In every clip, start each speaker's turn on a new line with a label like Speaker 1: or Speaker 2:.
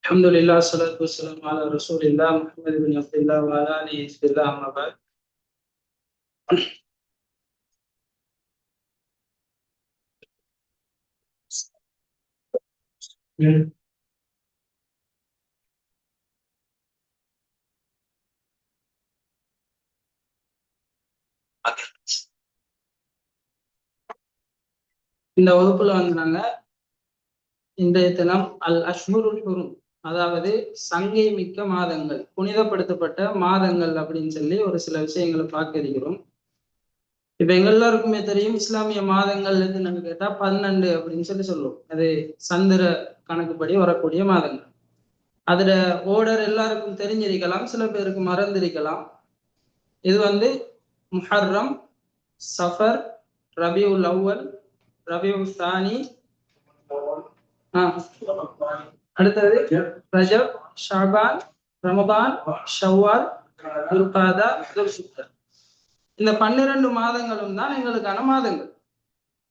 Speaker 1: الحمد لله والصلاة والسلام على رسول الله محمد بن عبد الله وعلى آله حزب الله أما بعد. இந்த வகுப்புல நாங்க இன்றைய தினம் அல் அஷ்ஹுருல் ஹுரும், அதாவது சங்கை மிக்க மாதங்கள், புனிதப்படுத்தப்பட்ட மாதங்கள் அப்படின்னு சொல்லி ஒரு சில விஷயங்களை பார்க்க இருக்கிறோம். இப்ப எங்க எல்லாருக்குமே தெரியும், இஸ்லாமிய மாதங்கள் எதுன்னு கேட்டா 12 அப்படின்னு சொல்லி சொல்லுவோம். அது சந்திர கணக்குப்படி வரக்கூடிய மாதங்கள். அதுல ஓர்டர் எல்லாருக்கும் தெரிஞ்சிருக்கலாம், சில பேருக்கு மறந்திருக்கலாம். இது முஹர்ரம், சஃபர், ரபியுல் அவ்வல், ரபியுல் சானி, அடுத்தது ரஜப், ஷாபான், ரமதான், ஷவ்வால், துல்காதா, துல்ஹிஜ்ஜா. இந்த 12 மாதங்களும் தான் எங்களுக்கான மாதங்கள்.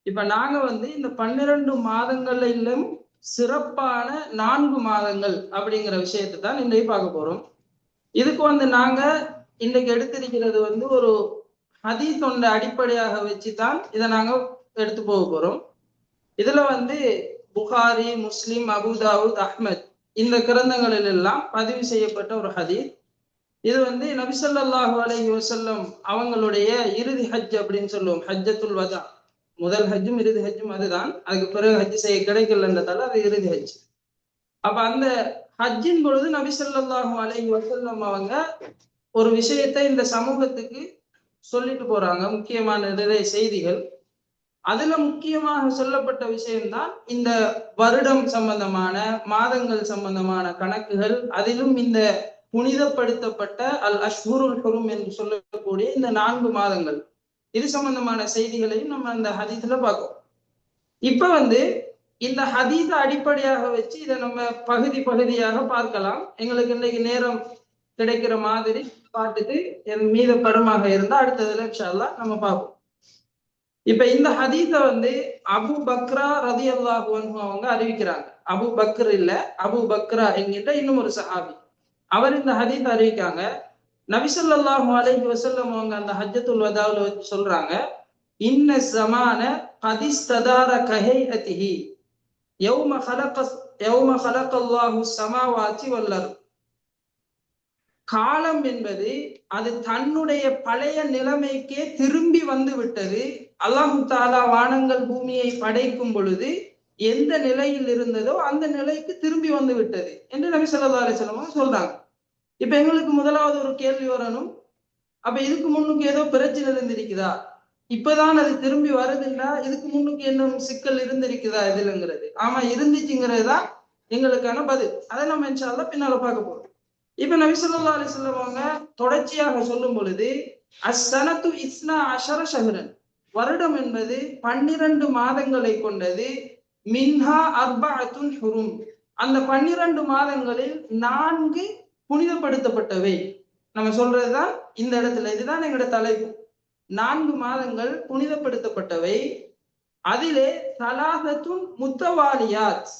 Speaker 1: இப்ப நாங்க இந்த 12 மாதங்களிலும் சிறப்பான 4 மாதங்கள் அப்படிங்கிற விஷயத்தை தான் இன்றைக்கு பார்க்க போறோம். இதுக்கு நாங்க இன்றைக்கு எடுத்திருக்கிறது ஒரு ஹதீஸ் ஒன்றை அடிப்படையாக வச்சுதான் இதை நாங்க எடுத்து போக போறோம். இதுல புகாரி, முஸ்லிம், அபுதாவுத், அஹ்மத் இந்த கிரந்தங்களில் எல்லாம் பதிவு செய்யப்பட்ட ஒரு ஹதீஸ். இது நபி ஸல்லல்லாஹு அலைஹி வஸல்லம் அவங்களுடைய இறுதி ஹஜ் அப்படின்னு சொல்லுவோம். ஹஜ்ஜத்துல் வதா, முதல் ஹஜ்ஜும் இறுதி ஹஜ்ஜும் அதுதான். அதுக்கு பிறகு ஹஜ் செய்ய கிடைக்கலன்றதால அது இறுதி ஹஜ். அப்ப அந்த ஹஜ்ஜின் பொழுது நபி ஸல்லல்லாஹு அலைஹி வஸல்லம் அவங்க ஒரு விஷயத்தை இந்த சமூகத்துக்கு சொல்லிட்டு போறாங்க, முக்கியமான நிறைய செய்திகள். அதுல முக்கியமாக சொல்லப்பட்ட விஷயம்தான் இந்த வருடம் சம்பந்தமான, மாதங்கள் சம்பந்தமான கணக்குகள். அதிலும் இந்த புனிதப்படுத்தப்பட்ட அல் அஷ்ஹுருல் ஹுரும் என்று சொல்லக்கூடிய இந்த 4 மாதங்கள், இது சம்பந்தமான செய்திகளையும் நம்ம அந்த ஹதீஸ்ல பார்ப்போம். இப்ப இந்த ஹதீஸை அடிப்படையாக வச்சு இதை நம்ம பகுதி பகுதியாக பார்க்கலாம். எங்களுக்கு இன்னைக்கு நேரம் கிடைக்கிற மாதிரி பார்த்துட்டு மீத படமாக இருந்தா அடுத்ததுல இன்ஷா அல்லாஹ் நம்ம பார்ப்போம். இப்ப இந்த ஹதீஸை அபு பக்ரா ரலியல்லாஹு அன்ஹு அவங்க அறிவிக்கிறாங்க. அபு பக்ர் இல்ல, அபு பக்ரா என்கின்ற இன்னும் ஒரு சஹாபி. அவர் இந்த ஹதீஸ் அறிவிக்காங்க. நபி ஸல்லல்லாஹு அலைஹி வஸல்லம் அவங்க அந்த ஹஜ்ஜத்துல் வதாவுல வச்சு சொல்றாங்க, இன்ன ஸமான கதிஸ்ததார கஹைஅதிஹி யௌம கலக்கல்லாஹு ஸமாவாதி வல் அர்த். காலம் என்பது அது தன்னுடைய பழைய நிலைமைக்கே திரும்பி வந்து விட்டது. அல்லாஹு தாலா வானங்கள் பூமியை படைக்கும் பொழுது எந்த நிலையில் இருந்ததோ அந்த நிலைக்கு திரும்பி வந்து விட்டது என்று நபி ஸல்லல்லாஹு அலைஹி வஸல்லம் சொல்றாங்க. இப்ப எங்களுக்கு முதலாவது ஒரு கேள்வி வரணும், அப்ப இதுக்கு முன்னுக்கு ஏதோ பிரச்சனை இருந்திருக்குதா? இப்பதான் அது திரும்பி வருதுன்னா இதுக்கு முன்னுக்கு என்ன சிக்கல் இருந்திருக்குதா இதுலங்கிறது? ஆமா, இருந்துச்சுங்கிறது தான் எங்களுக்கான பதில். அதை நம்ம இன்ஷா அல்லாஹ் பின்னால பார்க்க போறோம். இப்ப நபி ஸல்லல்லாஹு அலைஹி வஸல்லம் அவங்க தொடர்ச்சியாக சொல்லும் பொழுது, அஸ்ஸனத்து இஸ்னா அஷர ஷஹ்ரன், வருடம் என்பது 12 மாதங்களை கொண்டது. மின்ஹா அர்பஅத்துன் ஹுரும், அந்த 12 மாதங்களில் 4 புனிதப்படுத்தப்பட்டவை. நம்ம சொல்றதுதான் இந்த இடத்துல, இதுதான் எங்களோட தலைப்பு. 4 மாதங்கள் புனிதப்படுத்தப்பட்டவை. அதிலே சலாசத்துன் முத்தவாலியாத்,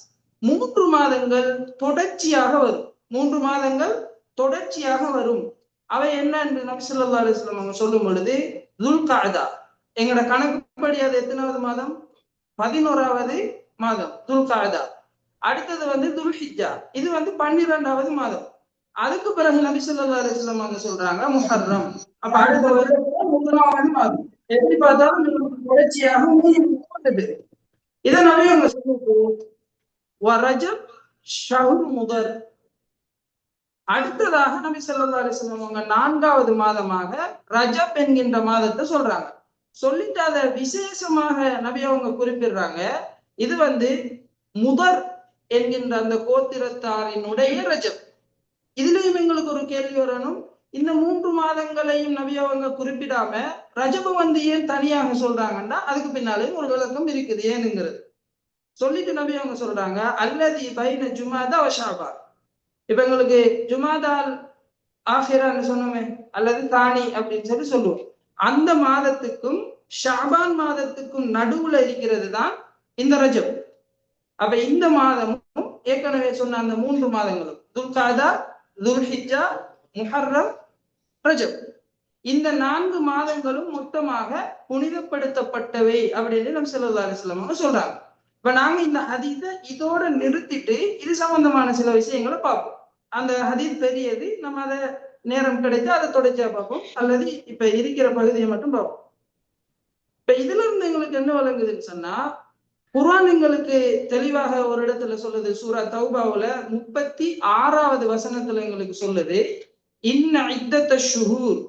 Speaker 1: 3 மாதங்கள் தொடர்ச்சியாக வரும். 3 மாதங்கள் தொடர்ச்சியாக வரும். அவை என்ன என்று நபி ஸல்லல்லாஹு அலைஹி வஸல்லம் அவங்க சொல்லும் பொழுது, துல்காதா, எங்களோட கணக்குப்படி அது எத்தனாவது மாதம்? 11வது மாதம் துல்காதா. அடுத்தது துல்ஹிஜ்ஜா, இது 12வது மாதம். அதுக்கு பிறகு நபி ஸல்லல்லாஹு அலைஹி வஸல்லம் அவங்க சொல்றாங்க முஹர்ரம். அப்ப அடுத்த வருடம் 3வது மாதம். எப்படி பார்த்தாலும் தொடர்ச்சியாக 3 இதை நபி அவங்க சொல்லுவோம். ரஜப் ஷஹ்ரு முதர். அடுத்ததாக நபி ஸல்லல்லாஹு அலைஹி வஸல்லம் அவங்க 4வது மாதமாக ரஜப் என்கின்ற மாதத்தை சொல்றாங்க. சொல்லிட்டு அதை விசேஷமாக நபி அவங்க குறிப்பிடுறாங்க. இது முதர் என்கின்ற அந்த கோத்திரத்தாரினுடைய ரஜப். இதுலயும் எங்களுக்கு ஒரு கேள்வி வரணும், இந்த 3 மாதங்களையும் நபி அவங்க குறிப்பிடாம ரஜப ஏன் தனியாக சொல்றாங்கன்னா அதுக்கு பின்னாலேயும் ஒரு விளக்கம் இருக்குது ஏனுங்கிறது. சொல்லிட்டு நபி அவங்க சொல்றாங்க, அல்லதி பைன ஜுமாதா வ ஷஅபான். இப்ப எங்களுக்கு ஜுமாதால் ஆஹிரான்னு சொன்னோமே, அல்லது தானி அப்படின்னு சொல்லுவோம். அந்த மாதத்துக்கும் ஷாபான் மாதத்துக்கும் நடுவுல இருக்கிறது தான் இந்த ரஜப். அப்ப இந்த மாதமும் ஏற்கனவே சொன்ன அந்த 3 மாதங்களும் துல்காதா, துல்ஹிஜ்ஜா, முஹர்ரம், ரஜப், இந்த 4 மாதங்களும் மொத்தமாக புனிதப்படுத்தப்பட்டவை அப்படின்னு நபி ஸல்லல்லாஹு அலைஹி வஸல்லம் சொல்றாங்க. இப்ப நாங்க இந்த ஹதீஸை இதோட நிறுத்திட்டு இது சம்பந்தமான சில விஷயங்களை பார்ப்போம். அந்த ஹதீஸ் பெரியது, நம்ம அதை நேரம் கிடைத்து அதை தொடர்ச்சியா பார்ப்போம், அல்லது இப்ப இருக்கிற பகுதியை மட்டும் பார்ப்போம். இப்ப இதுல இருந்து எங்களுக்கு என்ன வழங்குதுன்னு சொன்னா, குர்ஆன் எங்களுக்கு தெளிவாக ஒரு இடத்துல சொல்லுது. சூரா தௌபாவுல 36வது வசனத்துல எங்களுக்கு சொல்லுது, இன்ன இத்தத்த ஷுஹூர்,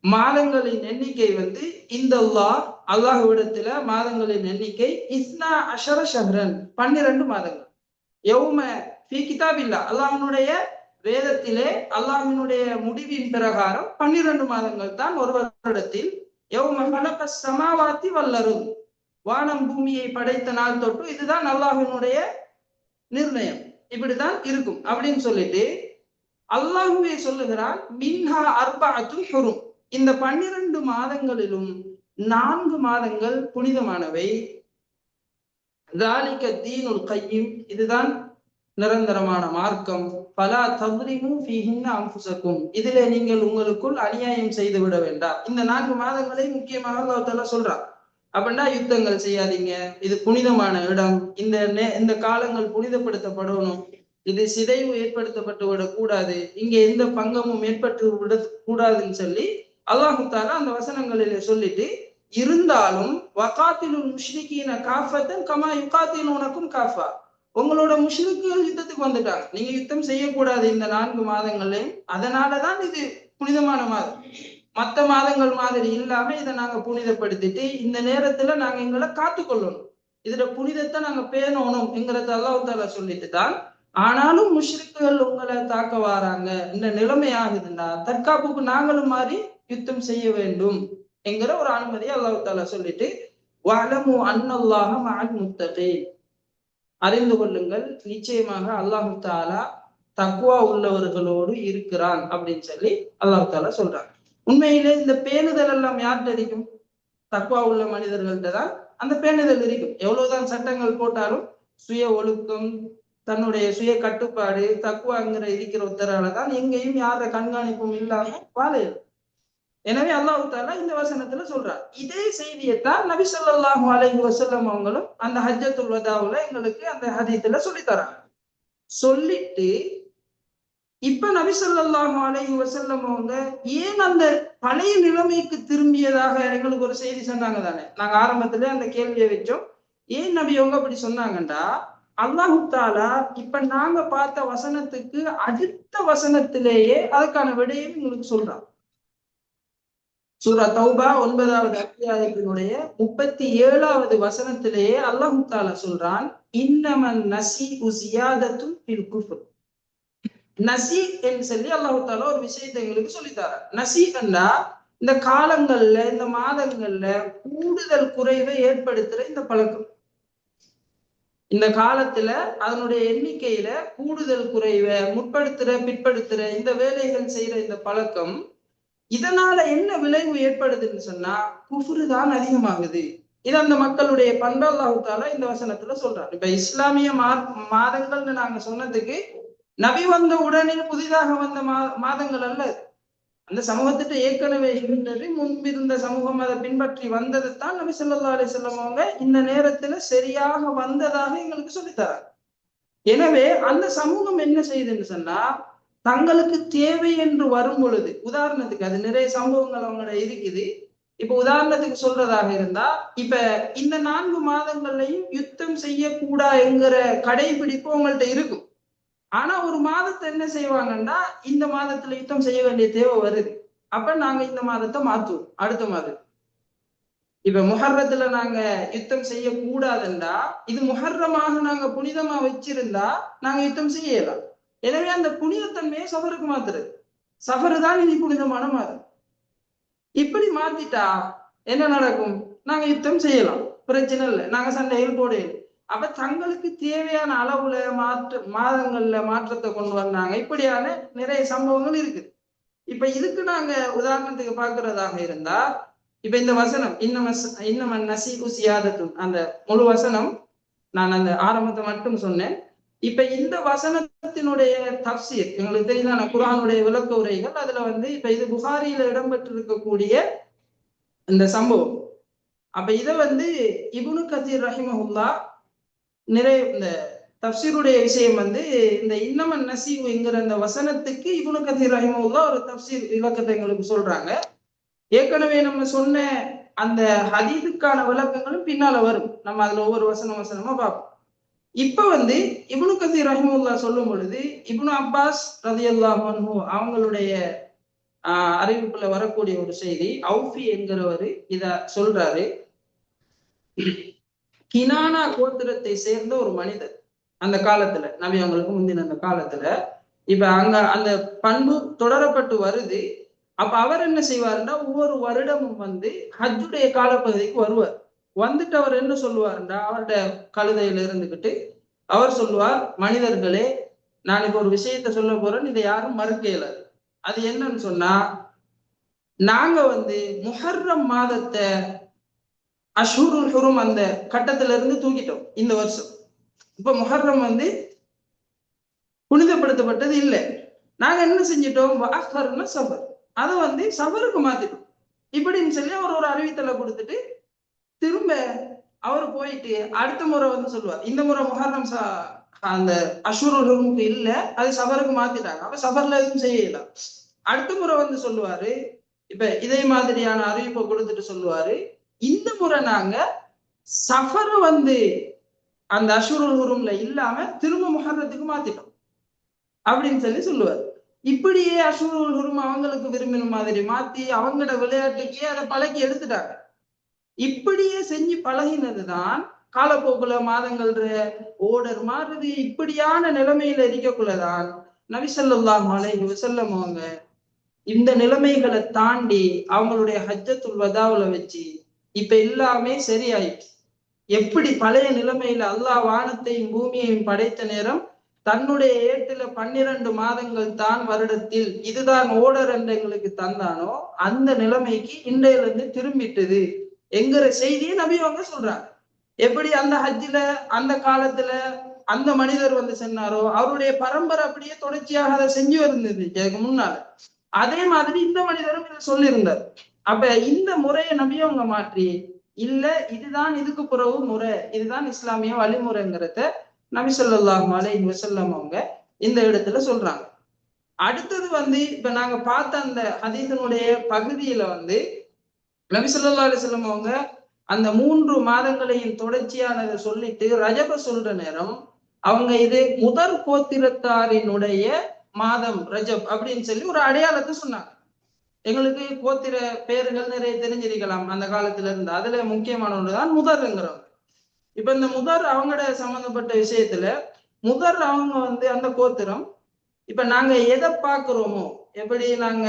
Speaker 1: மாதங்களின் எண்ணிக்கை வந்து இந்த அல்லாஹ்விடத்துல மாதங்களின் எண்ணிக்கை இஸ்னா அஷர ஷஹ்ரன், 12 மாதங்கள். யௌம ஃபீ கிதாபில்லா, அல்லாஹ்வினுடைய வேதத்திலே அல்லாஹ்வினுடைய முடிவின் பிரகாரம் 12 மாதங்கள் தான் ஒரு வருடத்தில். யௌம ஹலகஸ் ஸமாவாத்தி வல் அர்த், வானம் பூமியை படைத்த நாள் தொட்டு இதுதான் அல்லாஹ்வினுடைய நிர்ணயம், இப்படிதான் இருக்கும் அப்படின்னு சொல்லிட்டு அல்லாஹ்வே சொல்லுகிறான், மின்ஹா அர்பஅத்துன் ஹுரும், இந்த 12 மாதங்களிலும் 4 மாதங்கள் புனிதமானவை. ذَلِكَ الدِّينُ الْقَيِّمُ, இதுதான் நிரந்தரமான மார்க்கம். ஃபலா தظ்லிமூ ஃபீஹின்ன அன்ஃபுஸக்கும், இதிலே நீங்கள் உங்களுக்குள் அநியாயம் செய்து விட வேண்டாம். இந்த 4 மாதங்களை முக்கியமாக அல்லாஹ் தஆலா சொல்றான். அப்படின்னா யுத்தங்கள் செய்யாதீங்க, இது புனிதமான இடம், இந்த காலங்கள் புனிதப்படுத்தப்படணும், இது சிதைவு ஏற்படுத்தப்பட்டு விடக்கூடாது, இங்க எந்த பங்கமும் ஏற்பட்டு விட கூடாதுன்னு சொல்லி அல்லாஹ் தஆலா அந்த வசனங்களிலே சொல்லிட்டு, இருந்தாலும் வகாத்திலுல் முஷ்ரிகீன காஃபத்தன் கமா யுகாத்திலூனக்கும் காஃபா, உங்களோட முஷ்ரிக்குகள் யுத்தத்துக்கு வந்துட்டாங்க, நீங்க யுத்தம் செய்யக்கூடாது இந்த 4 மாதங்களையும், அதனாலதான் இது புனிதமான மாதம். மற்ற மாதங்கள் மாதிரி இல்லாம இதை நாங்க புனிதப்படுத்திட்டு இந்த நேரத்துல நாங்க எங்களை காத்துக்கொள்ளணும், இதுல புனிதத்தை நாங்க பேணணும் என்கிறத அல்லாஹ் தஆலா சொல்லிட்டு தான். ஆனாலும் முஷ்ரிக்குகள் உங்களை தாக்க வராங்க, இந்த நிலைமை ஆகுதுன்னா தற்காப்புக்கு நாங்களும் மாறி யுத்தம் செய்ய வேண்டும் என்கிற ஒரு அனுமதியை அல்லாஹ் தஆலா சொல்லிட்டு, வஅலமு அன்னல்லாஹ மஅல் முத்தகீன், அறிந்து கொள்ளுங்கள் நிச்சயமாக அல்லாஹ் தஆலா தக்வா உள்ளவர்களோடு இருக்கிறான் அப்படின்னு சொல்லி அல்லாஹ் தஆலா சொல்றாங்க. உண்மையிலே இந்த பேணுதல் எல்லாம் யார்கிட்ட இருக்கும்? தக்வா உள்ள மனிதர்கள்ட்ட தான் அந்த பேணுதல் இருக்கும். எவ்வளவுதான் சட்டங்கள் போட்டாலும் சுய ஒழுக்கம், தன்னுடைய சுய கட்டுப்பாடு, தக்வாங்கிற இருக்கிற ஒருத்தரால தான் எங்கேயும் யார கண்காணிப்பும் இல்லாம வாழையும். எனவே அல்லாஹ் தஆலா இந்த வசனத்துல சொல்றார். இதே செய்தியைத்தான் நபி ஸல்லல்லாஹு அலைஹி வஸல்லம் அவங்களும் அந்த ஹஜ்ஜத்துல் வதாவுல எங்களுக்கு அந்த ஹதீஸ்ல சொல்லி தராங்க. சொல்லிட்டு இப்ப நபி ஸல்லல்லாஹு அலைஹி வஸல்லம் அவங்க ஏன் அந்த பழைய நிலைமைக்கு திரும்பியதாக எங்களுக்கு ஒரு செய்தி சொன்னாங்க தானே. நாங்க ஆரம்பத்துல அந்த கேள்வியை வச்சோம், ஏன் நபி அவங்க அப்படி சொன்னாங்கண்டா, அல்லாஹ் தஆலா இப்ப நாங்க பார்த்த வசனத்துக்கு அடுத்த வசனத்திலேயே அதுக்கான விடையும் உங்களுக்கு சொல்றான். சூரா தௌபா 9வது அத்தியாயத்தினுடைய 37வது வசனத்திலேயே அல்லாஹ் தஆலா சொல்றான், இன்னமன் நஸீஉ ஸியாதத்துன் ஃபில் குஃப்ர். நசி என்று சொல்லி அல்லாஹ் தஆலா ஒரு விஷயத்தை எங்களுக்கு சொல்லித்தாரார். நசி என்றா இந்த காலங்கள்ல இந்த மாதங்கள்ல கூடுதல் குறைவை ஏற்படுத்துற இந்த பழக்கம், இந்த காலத்துல அதனுடைய எண்ணிக்கையில கூடுதல் குறைவை முற்படுத்துற பிற்படுத்துற இந்த வேலைகள் செய்யற இந்த பழக்கம், இதனால என்ன விளைவு ஏற்படுதுன்னு சொன்னா குஃப்ரு தான் அதிகமாகுது. இது அந்த மக்களுடைய பண்பு அல்லாஹ் தஆலா இந்த வசனத்துல சொல்றாரு. இப்ப இஸ்லாமிய மாதங்கள்னு நாங்க சொன்னதுக்கு நபி வந்த உடனே புதிதாக வந்த மாதங்கள் அல்ல, அந்த சமூகத்திட்ட ஏற்கனவே இருந்தது, முன்பிருந்த சமூகம் அதை பின்பற்றி வந்தது தான் நபி ஸல்லல்லாஹு அலைஹி வஸல்லம் அவங்க இந்த நேரத்துல சரியாக வந்ததாக எங்களுக்கு சொல்லித்தராங்க. எனவே அந்த சமூகம் என்ன செய்யுதுன்னு சொன்னா, தங்களுக்கு தேவை என்று வரும் பொழுது, உதாரணத்துக்கு அது நிறைய சம்பவங்கள் அவங்களோட இருக்குது. இப்ப உதாரணத்துக்கு சொல்றதாக இருந்தா, இப்ப இந்த 4 மாதங்கள்லையும் யுத்தம் செய்யக்கூடா என்கிற கடைபிடிப்பு உங்கள்ட்ட இருக்கும். ஆனா ஒரு மாதத்தை என்ன செய்வாங்கன்னா, இந்த மாதத்துல யுத்தம் செய்ய வேண்டிய தேவை வருது, அப்ப நாங்க இந்த மாதத்தை மாத்துவோம் அடுத்த மாதம். இப்ப முஹர்ரத்துல நாங்க யுத்தம் செய்யக்கூடாதுண்டா, இது முஹர்ரமாக நாங்க புனிதமா வச்சிருந்தா நாங்க யுத்தம் செய்யலாம். எனவே அந்த புனிதத்தன்மையை சஃபருக்கு மாத்துறது, சஃபரு தான் இனி புனிதமான மாதம். இப்படி மாத்திட்டா என்ன நடக்கும்? நாங்க யுத்தம் செய்யலாம், பிரச்சனை இல்லை, நாங்க சண்டைகள் போடையில. அப்ப தங்களுக்கு தேவையான அளவுல மாதங்கள்ல மாற்றத்தை கொண்டு வந்தாங்க. இப்படியான நிறைய சம்பவங்கள் இருக்குது. இப்ப இதுக்கு நாங்க உதாரணத்துக்கு பாக்குறதாக இருந்தா, இப்ப இந்த வசனம் இன்னும் நசீபு சியாதத்தும், அந்த முழு வசனம் நான் அந்த ஆரம்பத்தை மட்டும் சொன்னேன். இப்ப இந்த வசனத்தினுடைய தப்சீர் எங்களுக்கு தெரியுதான, குர்ஆனுடைய விளக்க உரைகள். அதுல இப்ப இது புகாரியில இடம்பெற்றிருக்கக்கூடிய இந்த சம்பவம். அப்ப இத இப்னு கதீர் ரஹிமஹுல்லா நிறைய இந்த தப்சீருடைய விஷயம் இந்த இன்னமன் நசீவுங்கிற அந்த வசனத்துக்கு இப்னு கதீர் ரஹிமஹுல்லா ஒரு தப்சீர் விளக்கத்தை எங்களுக்கு சொல்றாங்க. ஏற்கனவே நம்ம சொன்ன அந்த ஹதீஸுக்கான விளக்கங்களும் பின்னால வரும். நம்ம அதுல ஒவ்வொரு வசனமா பார்ப்போம். இப்ப இப்னு கதீர் ரஹிமஹுல்லா சொல்லும் பொழுது இப்னு அப்பாஸ் ரலியல்லாஹு அன்ஹு அவங்களுடைய அறிவிப்புல வரக்கூடிய ஒரு செய்தி, அவுஃபி என்கிறவர் இத சொல்றாரு. கினானா கோத்திரத்தை சேர்ந்த ஒரு மனிதர் அந்த காலத்துல, நபி அவங்களுக்கு முந்தின அந்த காலத்துல, இப்ப அங்க அந்த பண்பு தொடரப்பட்டு வருது. அப்ப அவர் என்ன செய்வாருன்னா, ஒவ்வொரு வருடமும் ஹஜ்ஜுடைய காலப்பகுதிக்கு வருவார். வந்துட்டு அவர் என்ன சொல்லுவாருன்னா, அவருடைய கழுதையில இருந்துகிட்டு அவர் சொல்லுவார், மனிதர்களே, நான் இப்ப ஒரு விஷயத்த சொல்ல போறேன், இதை யாரும் மறுக்க இயலாது. அது என்னன்னு சொன்னா, நாங்க முஹர்ரம் மாதத்தை அஷ்ஹுருல் ஹுரும் அந்த கட்டத்துல இருந்து தூக்கிட்டோம் இந்த வருஷம். இப்ப முஹர்ரம் புனிதப்படுத்தப்பட்டது இல்லை. நாங்க என்ன செஞ்சிட்டோம், சஃபர், அதை சஃபருக்கு மாத்திட்டோம் இப்படின்னு சொல்லி அவர் ஒரு அறிவித்தலை கொடுத்துட்டு திரும்ப அவர் போயிட்டு அடுத்த முறை சொல்லுவார், இந்த முறை முஹர்ரம் அந்த அஷ்ஹுருல் ஹுருமுக்கு இல்ல, அது சஃபருக்கு மாத்திட்டாங்க, அப்ப சஃபர்ல எதுவும் செய்யல. அடுத்த முறை சொல்லுவாரு, இப்ப இதே மாதிரியான அறிவிப்பை கொடுத்துட்டு சொல்லுவாரு, இந்த முறை நாங்க சஃபர் அந்த அஷ்ஹுருல் ஹுரும்ல இல்லாம திரும்ப முஹர்ரத்துக்கு மாத்திட்டோம் அப்படின்னு சொல்லி சொல்லுவார். இப்படியே அஷ்ஹுருல் ஹுரும் அவங்களுக்கு விரும்பின மாதிரி மாத்தி அவங்களோட விளையாட்டுக்கே அதை பழக்கி எடுத்துட்டாங்க. இப்படியே செஞ்சு பழகினதுதான் காலப்போக்குல மாதங்கள் ஓடர் மாறுது. இப்படியான நிலைமையில இருக்கக்குள்ளதான் நபி ஸல்லல்லாஹு அலைஹி வஸல்லம் அவங்க இந்த நிலைமைகளை தாண்டி அவங்களுடைய ஹஜ்ஜத்துல் வதாவுல வச்சு இப்ப எல்லாமே சரியாயிடுச்சு. எப்படி பழைய நிலைமையில அல்லாஹ் வானத்தையும் பூமியையும் படைத்த நேரம் தன்னுடைய ஏட்டுல 12 மாதங்கள் தான் வருடத்தில் இதுதான் ஓடர் என்று எங்களுக்கு தந்தானோ, அந்த நிலைமைக்கு இன்றையில இருந்து திரும்பிட்டது என்கிற செய்தியை நபி அவங்க சொல்றாங்க. எப்படி அந்த ஹஜ்ஜில அந்த காலத்துல அந்த மனிதர் சொன்னாரோ, அவருடைய பரம்பரை அப்படியே தொடர்ச்சியாக அதை செஞ்சு இருந்தது எனக்கு முன்னால. அதே மாதிரி இந்த மனிதரும் இதை சொல்லியிருந்தார். அப்ப இந்த முறையை நபி அவங்க மாற்றி, இல்ல இதுதான் இதுக்கு பிறகு முறை, இதுதான் இஸ்லாமிய வழிமுறைங்கிறத நபி ஸல்லல்லாஹு அலைஹி வஸல்லம் அவங்க இந்த இடத்துல சொல்றாங்க. அடுத்தது இப்ப நாங்க பார்த்த அந்த ஹதீஸினுடைய பகுதியில நபி ஸல்லல்லாஹு அலைஹி வஸல்லம் அவங்க அந்த 3 மாதங்களையும் தொடர்ச்சியானதை சொல்லிட்டு ரஜப சொல்ற நேரம் அவங்க இது முதற் கோத்திரத்தாரினுடைய மாதம் ரஜப் அப்படின்னு சொல்லி ஒரு அடையாளத்தை சொன்னாங்க. எங்களுக்கு கோத்திர பேர்கள் நிறைய தெரிஞ்சிருக்கலாம் அந்த காலத்துல இருந்து. அதுல முக்கியமான ஒன்றுதான் முதர்ங்கிறவங்க. இப்ப இந்த முதர் அவங்களோட சம்பந்தப்பட்ட விஷயத்துல முதர் அவங்க அந்த கோத்திரம். இப்ப நாங்க எதை பார்க்கிறோமோ, எப்படி நாங்க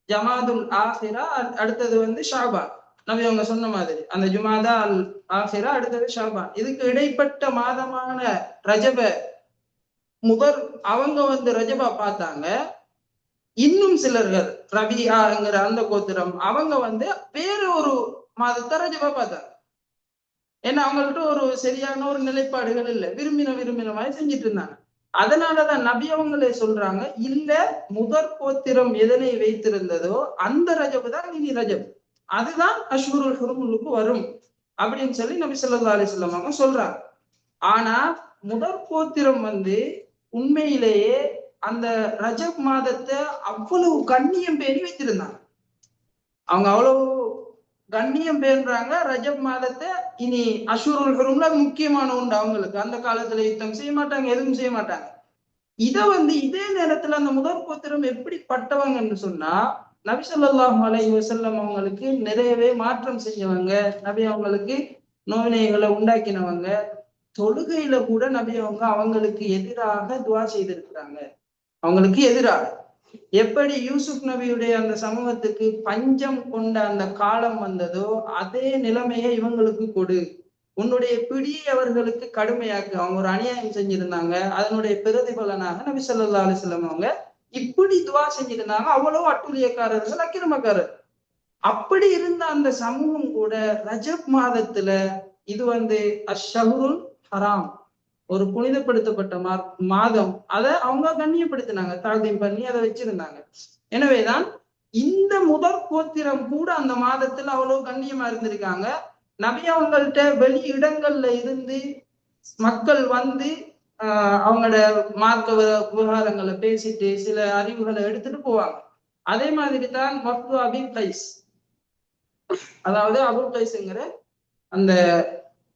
Speaker 1: ஜமாதுல் ஆஹிரா, அடுத்தது ஷாபான், நபி அவங்க சொன்ன மாதிரி அந்த ஜுமாதா அல் ஆஹிரா, அடுத்தது ஷாபான், இதுக்கு இடைப்பட்ட மாதமான ரஜப முதர் அவங்க ரஜபா பார்த்தாங்க. இன்னும் சிலர்கள் ரபிஆங்கிற அந்த கோத்திரம் அவங்க வேற ஒரு மாதத்தை ரஜபா பார்த்தாங்க. ஏன்னா அவங்கள்ட்ட ஒரு சரியான ஒரு நிலைப்பாடுகள் இல்லை, விரும்பின மாதிரி செஞ்சுட்டு இருந்தாங்க. அதனாலதான் நபி அவங்களே சொல்றாங்க, இல்ல முதற் கோத்திரம் எதனை வைத்திருந்ததோ அந்த ரஜபு தான் இனி ரஜப், அதுதான் அஷ்ஹுருல் ஹுருமுக்கு வரும் அப்படின்னு சொல்லி நபி ஸல்லல்லாஹு அலைஹி வஸல்லம் அவங்க சொல்றாங்க. ஆனா முதற் கோத்திரம் உண்மையிலேயே அந்த ரஜப் மாதத்தை அவ்வளவு கண்ணியம் பேணி வைத்திருந்தாங்க. அவங்க அவ்வளவு கண்ணியம் பேணுறாங்க ரஜப் மாதத்தை. இனி அஷ்ஹுருல் ஹுரும்ல முக்கியமான உண்டு அவங்களுக்கு. அந்த காலத்துல யுத்தம் செய்ய மாட்டாங்க, எதுவும் செய்ய மாட்டாங்க. இத இதே நேரத்துல அந்த முதற் கோத்திரம் எப்படி பட்டவங்கன்னு சொன்னா, நபி ஸல்லல்லாஹு அலைஹி வஸல்லம் அவங்களுக்கு நிறையவே மாற்றம் செஞ்சவங்க, நபி அவங்களுக்கு நோவினைகளை உண்டாக்கினவங்க. தொழுகையில கூட நபி அவங்க அவங்களுக்கு எதிராக துவா செய்திருக்கிறாங்க. அவங்களுக்கு எதிராக எப்படி யூசுப் நபியுடைய அந்த சமூகத்துக்கு பஞ்சம் கொண்ட அந்த காலம் வந்ததோ, அதே நிலைமையை இவங்களுக்கு கொடு, உன்னுடைய பிடி அவர்களுக்கு கடுமையாக்கு. அவங்க ஒரு அநியாயம் செஞ்சிருந்தாங்க, அதனுடைய பிரதிபலனாக நபி ஸல்லல்லாஹு அலைஹி வஸல்லம் அவங்க இப்படி துவா செஞ்சிருந்தாங்க. அவ்வளவு அட்டூழியக்காரர்கள், அக்கிரமக்காரர். அப்படி இருந்த அந்த சமூகம் கூட ரஜப் மாதத்துல இது அஷ்ஷஹுருல் ஹராம், ஒரு புனிதப்படுத்தப்பட்ட மாதம், அதை அவங்க கண்ணியப்படுத்தினாங்க, தாழ்தீம் பண்ணி அதை வச்சிருந்தாங்க. எனவேதான் இந்த முதற் கோத்திரம் கூட அந்த மாதத்துல அவ்வளவு கண்ணியமா இருந்திருக்காங்க. நபி அவங்கள்ட்ட வெளி இடங்கள்ல இருந்து மக்கள் அவங்களோட மார்க்க விவகாரங்களை பேசிட்டு சில அறிவுகளை எடுத்துட்டு போவாங்க. அதே மாதிரி தான் வஃது அபீல் கைஸ், அதாவது அபுல் கைஸ்ங்கிற அந்த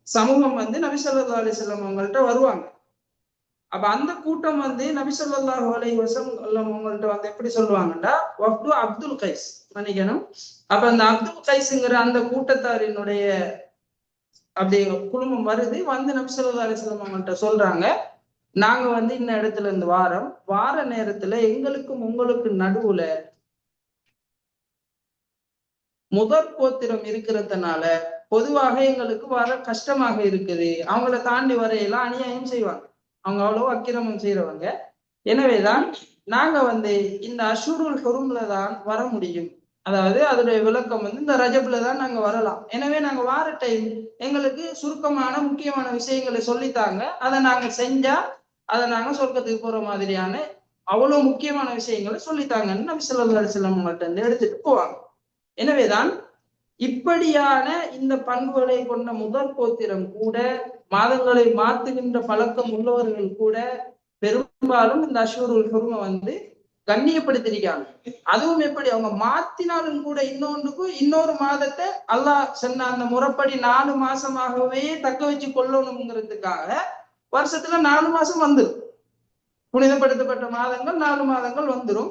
Speaker 1: சமூகம் நபி ஸல்லல்லாஹு அலைஹி வஸல்லம் அவங்கள்ட்ட வருவாங்க. அப்ப அந்த கூட்டம் நபி ஸல்லல்லாஹு அலைஹி வஸல்லம் அவங்கள்ட்ட எப்படி சொல்லுவாங்கன்னா வஃது அப்துல் கைஸ், மன்னிக்கணும். அப்ப அந்த அப்துல் கைஸ்ங்கிற அந்த கூட்டத்தாரினுடைய அப்படி குடும்பம் வருது, நபி ஸல்லல்லாஹு அலைஹி வஸல்லம் அவங்கள்ட்ட சொல்றாங்க, நாங்க இந்த இடத்துல இருந்து வார நேரத்துல எங்களுக்கும் உங்களுக்கு நடுவுல முதற் கோத்திரம் இருக்கிறதுனால பொதுவாக எங்களுக்கு வர கஷ்டமாக இருக்குது. அவங்கள தாண்டி வரையெல்லாம் அநியாயம் செய்வாங்க, அவங்க அவ்வளவு அக்கிரமம் செய்யறவங்க. எனவேதான் நாங்க இந்த அஷூருல் ஹுரும்ல தான் வர முடியும். அதாவது அதோடைய விளக்கம் இந்த ரஜப்ல தான் நாங்க வரலாம். எனவே நாங்க வார டைம் எங்களுக்கு சுருக்கமான முக்கியமான விஷயங்களை சொல்லித்தாங்க, அதை நாங்க செஞ்சா அதை நாங்க சொர்க்கத்துக்கு போற மாதிரியான அவ்வளவு முக்கியமான விஷயங்களை சொல்லித்தாங்கன்னு நபி ஸல்லல்லாஹு அலைஹி வஸல்லம் அவங்கள்ட்ட இருந்து எடுத்துட்டு போவாங்க. எனவேதான் இப்படியான இந்த பண்புகளை கொண்ட முதற் கோத்திரம் கூட, மாதங்களை மாற்றுகின்ற பழக்கம் உள்ளவர்கள் கூட பெரும்பாலும் இந்த அஷ்ஹுருல் ஹுர்ம கண்ணியப்படுத்திருக்காங்க. அதுவும் எப்படி அவங்க மாத்தினாலும் கூட இன்னொரு மாதத்தை அல்லாஹ் சொன்ன அந்த முறைப்படி 4 மாசமாகவே தக்க வச்சு கொள்ளணுங்கிறதுக்காக வருஷத்துல 4 மாசம் வந்துடும். புனிதப்படுத்தப்பட்ட மாதங்கள் 4 மாதங்கள் வந்துடும்.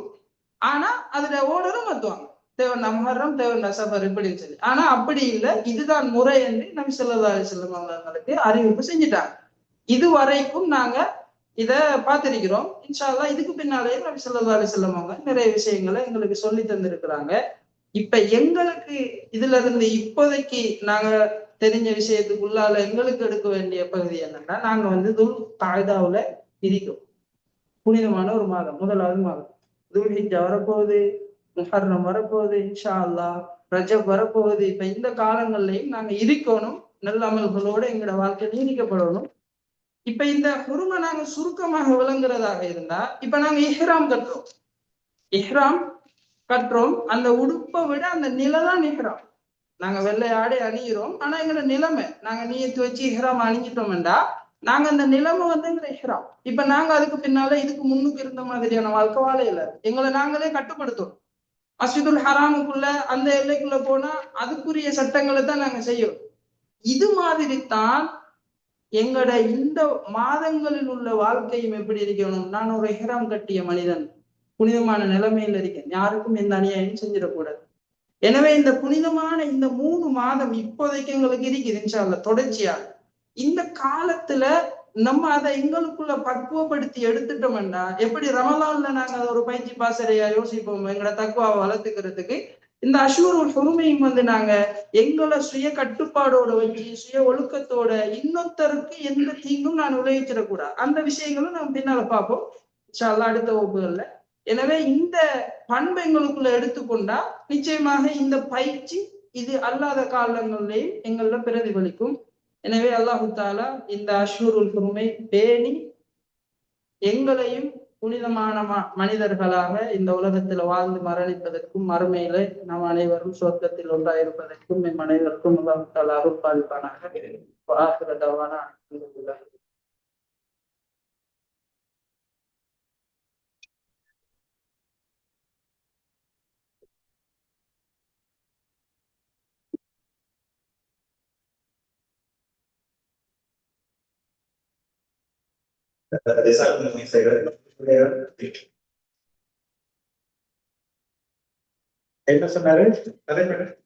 Speaker 1: ஆனா அதுல ஓடரும் மாத்துவாங்க, தேவன் முஹர்ரம், தேவன் சஃபர் இப்படின்னு சொல்லி. ஆனா அப்படி இல்லை, இதுதான் முறை என்று நபி ஸல்லல்லாஹு அலைஹி வஸல்லம் அவங்களுக்கு அறிவிப்பு செஞ்சுட்டாங்க. இது வரைக்கும் நாங்க இத பார்த்திருக்கிறோம். இன்ஷா அல்லாஹ் இதுக்கு பின்னாலே நபி ஸல்லல்லாஹு அலைஹி வஸல்லம் அவங்க நிறைய விஷயங்களை எங்களுக்கு சொல்லி தந்திருக்கிறாங்க. இப்ப எங்களுக்கு இதுல இருந்து இப்போதைக்கு நாங்க தெரிஞ்ச விஷயத்துக்குள்ளால எங்களுக்கு எடுக்க வேண்டிய பகுதி என்னன்னா, நாங்க துல் காய்தாவுல இருக்கோம். புனிதமான ஒரு மாதம், முதலாவது மாதம் துல்ஹிஜ்ஜா வரப்போகுது, முஹர்ரம் வரப்போகுது, இன்ஷா அல்லாஹ் ரஜப் வரப்போகுது. இப்ப இந்த காலங்கள்லயும் நாங்க இருக்கணும், நல்ல அமல்களோட எங்களோட வாழ்க்கை நீடிக்கப்படணும். இப்ப இந்த ஹுரும நாங்க சுருக்கமாக விளங்குறதாக இருந்தா, இப்ப நாங்க இஹ்ராம் கட்டுறோம். அந்த உடுப்பை விட அந்த நிலைதான் இஹ்ராம். நாங்க வெள்ளை ஆடை அணிகிறோம், ஆனா எங்களோட நிலைமை நாங்க நீயத்து வச்சு இஹ்ராம் அணிஞ்சிட்டோம்டா நாங்க அந்த நிலைமை எங்களை இஹ்ராம். இப்ப நாங்க அதுக்கு பின்னால இதுக்கு முன்னுக்கு இருந்த மாதிரியான வாழ்க்கை வாழையில எங்களை நாங்களே கட்டுப்படுத்தோம். மஸ்ஜிதுல் ஹராமுக்குள்ள அந்த எல்லைக்குள்ள போனா அதுக்குரிய சட்டங்களை தான் நாங்க செய்யறோம். இது மாதிரி தான் எங்களோட இந்த மாதங்களில் உள்ள வாழ்க்கையும் எப்படி இருக்கணும். நான் ஒரு இஹ்ராம் கட்டிய மனிதன், புனிதமான நிலைமையில் இருக்கேன், யாருக்கும் எந்த அநியாயம் செஞ்சிடக்கூடாது. எனவே இந்த புனிதமான இந்த 3 மாதம் இப்போதைக்கு எங்களுக்கு இருக்குது இன்ஷா அல்லாஹ் தொடர்ச்சியா. இந்த காலத்துல நம்ம அதை எங்களுக்குள்ள பக்குவப்படுத்தி எடுத்துட்டோம்னா, எப்படி ரமலான்ல நாங்க அதை ஒரு பயிற்சி பாசறையா யோசிப்போம் எங்களோட தக்குவாவை வளர்த்துக்கிறதுக்கு, இந்த அஷ்ஹுருல் ஹுர்மையும் நாங்க எங்களை சுய கட்டுப்பாடோட வச்சு சுய ஒழுக்கத்தோட இன்னொருத்தருக்கு எந்த தீங்கும் நான் விளைவிச்சிடக்கூடாது, அந்த விஷயங்களும் நம்ம பின்னால பார்ப்போம் இன்ஷா அல்லாஹ் அடுத்த வகுப்புகள்ல. எனவே இந்த பண்பை எங்களுக்குள்ள எடுத்துக்கொண்டா நிச்சயமாக இந்த பயிற்சி இது அல்லாத காலங்களிலேயும் எங்கள பிரதிபலிக்கும். எனவே அல்லாஹு தாலா இந்த அஷ்ஹுருல் ஹுர்மை பேணி எங்களையும் புனிதமான மனிதர்களாக இந்த உலகத்துல வாழ்ந்து மரணிப்பதற்கும் மறுமையில நாம் அனைவரும் சொர்க்கத்தில் ஒன்றாயிருப்பதற்கும் என் அனைவருக்கும் அல்லாஹு தாலா அருள் பாலிப்பானாக.
Speaker 2: என்ன சொன்னாரு?